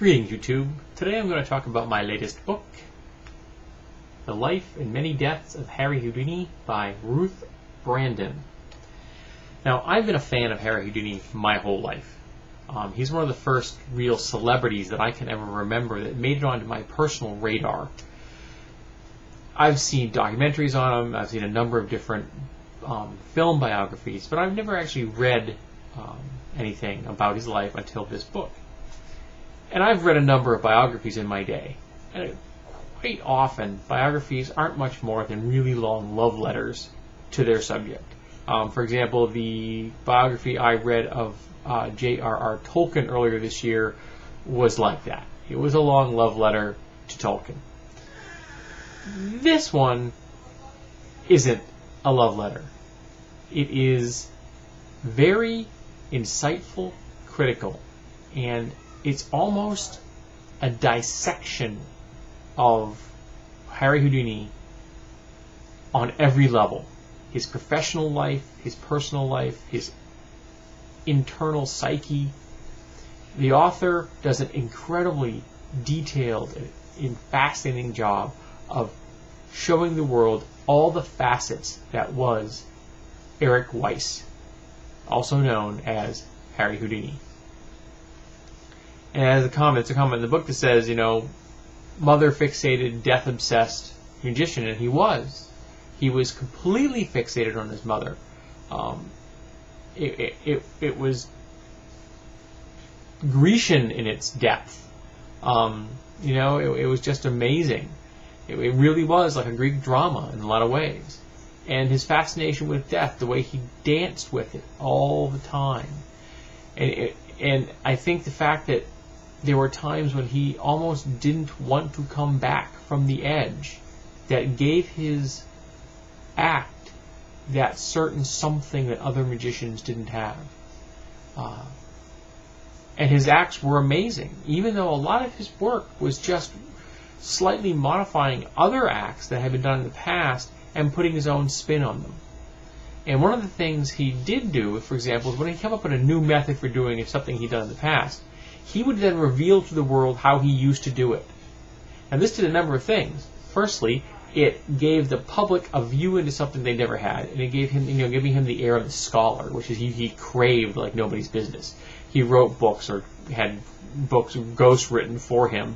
Greetings, YouTube. Today I'm going to talk about my latest book, The Life and Many Deaths of Harry Houdini by Ruth Brandon. Now, I've been a fan of Harry Houdini my whole life. He's one of the first real celebrities that I can ever remember that made it onto my personal radar. I've seen documentaries on him, I've seen a number of different film biographies, but I've never actually read anything about his life until this book. And I've read a number of biographies in my day, and quite often biographies aren't much more than really long love letters to their subject. For example, the biography I read of J.R.R. Tolkien earlier this year was like that. It was a long love letter to Tolkien. This one isn't a love letter. It is very insightful, critical, and it's almost a dissection of Harry Houdini on every level. His professional life, his personal life, his internal psyche. The author does an incredibly detailed and fascinating job of showing the world all the facets that was Eric Weiss, also known as Harry Houdini. And as it's a comment in the book that says, mother-fixated, death-obsessed magician, and he was. He was completely fixated on his mother. It was Grecian in its depth. It was just amazing. It really was like a Greek drama in a lot of ways. And his fascination with death, the way he danced with it all the time. And I think the fact that there were times when he almost didn't want to come back from the edge, that gave his act that certain something that other magicians didn't have. And his acts were amazing, even though a lot of his work was just slightly modifying other acts that had been done in the past and putting his own spin on them. And one of the things he did do, for example, is when he came up with a new method for doing something he'd done in the past, he would then reveal to the world how he used to do it. And this did a number of things. Firstly, it gave the public a view into something they never had, and it gave him, giving him the air of the scholar, which is he craved like nobody's business. He wrote books or had books ghost written for him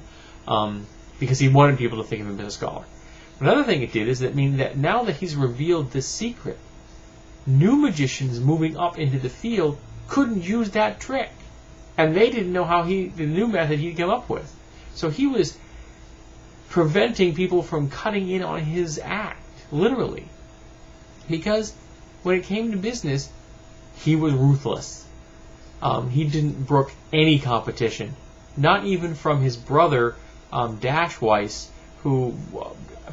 because he wanted people to think of him as a scholar. Another thing it did is that that now that he's revealed this secret, new magicians moving up into the field couldn't use that trick. And they didn't know the new method he'd come up with. So he was preventing people from cutting in on his act, literally. Because when it came to business, he was ruthless. He didn't brook any competition. Not even from his brother, Dash Weiss, who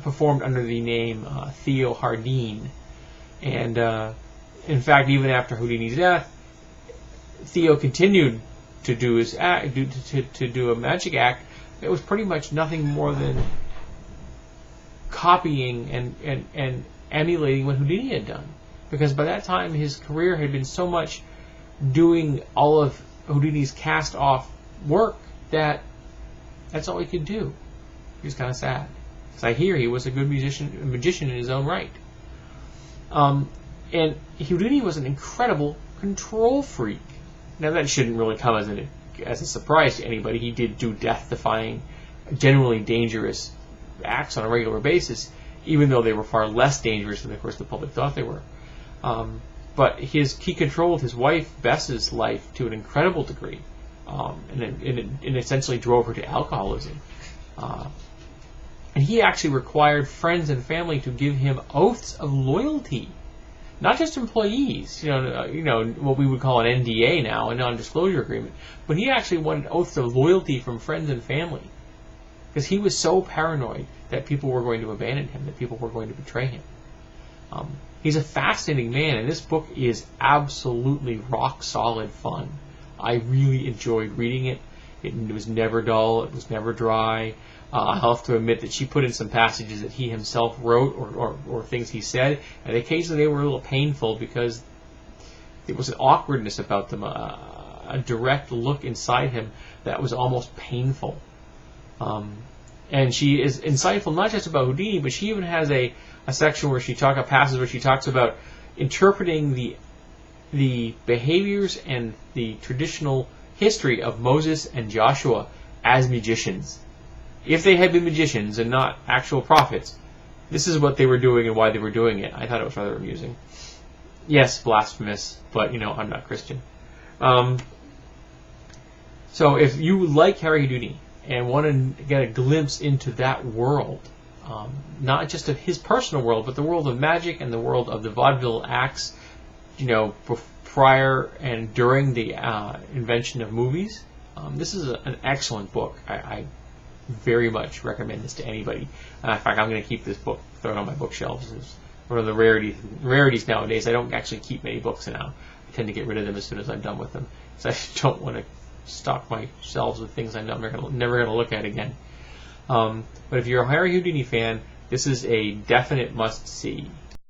performed under the name Theo Hardeen. And in fact, even after Houdini's death, Theo continued to do his act, to do a magic act. It was pretty much nothing more than copying and emulating what Houdini had done. Because by that time, his career had been so much doing all of Houdini's cast-off work that that's all he could do. He was kind of sad. Because I hear he was a good magician in his own right. And Houdini was an incredible control freak. Now, that shouldn't really come as a surprise to anybody. He did do death-defying, generally dangerous acts on a regular basis, even though they were far less dangerous than, of course, the public thought they were. But he controlled his wife, Bess's life to an incredible degree, and essentially drove her to alcoholism. And he actually required friends and family to give him oaths of loyalty. Not just employees, what we would call an NDA now, a non-disclosure agreement, but he actually wanted oaths of loyalty from friends and family, because he was so paranoid that people were going to abandon him, that people were going to betray him. He's a fascinating man, and this book is absolutely rock-solid fun. I really enjoyed reading it. It was never dull. It was never dry. I'll have to admit that she put in some passages that he himself wrote or things he said, and occasionally they were a little painful because there was an awkwardness about them. a direct look inside him that was almost painful. And she is insightful not just about Houdini, but she even has a section where a passage where she talks about interpreting the behaviors and the traditional history of Moses and Joshua as magicians. If they had been magicians and not actual prophets, this is what they were doing and why they were doing it. I thought it was rather amusing. Yes, blasphemous, but I'm not Christian. So if you like Harry Houdini and want to get a glimpse into that world, not just of his personal world, but the world of magic and the world of the vaudeville acts, prior and during the invention of movies, this is an excellent book. I very much recommend this to anybody. In fact, I'm going to keep this book thrown on my bookshelves. It's one of the rarities nowadays. I don't actually keep many books now. I tend to get rid of them as soon as I'm done with them, because I don't want to stock my shelves with things I'm never going to look at again. But if you're a Harry Houdini fan, this is a definite must-see.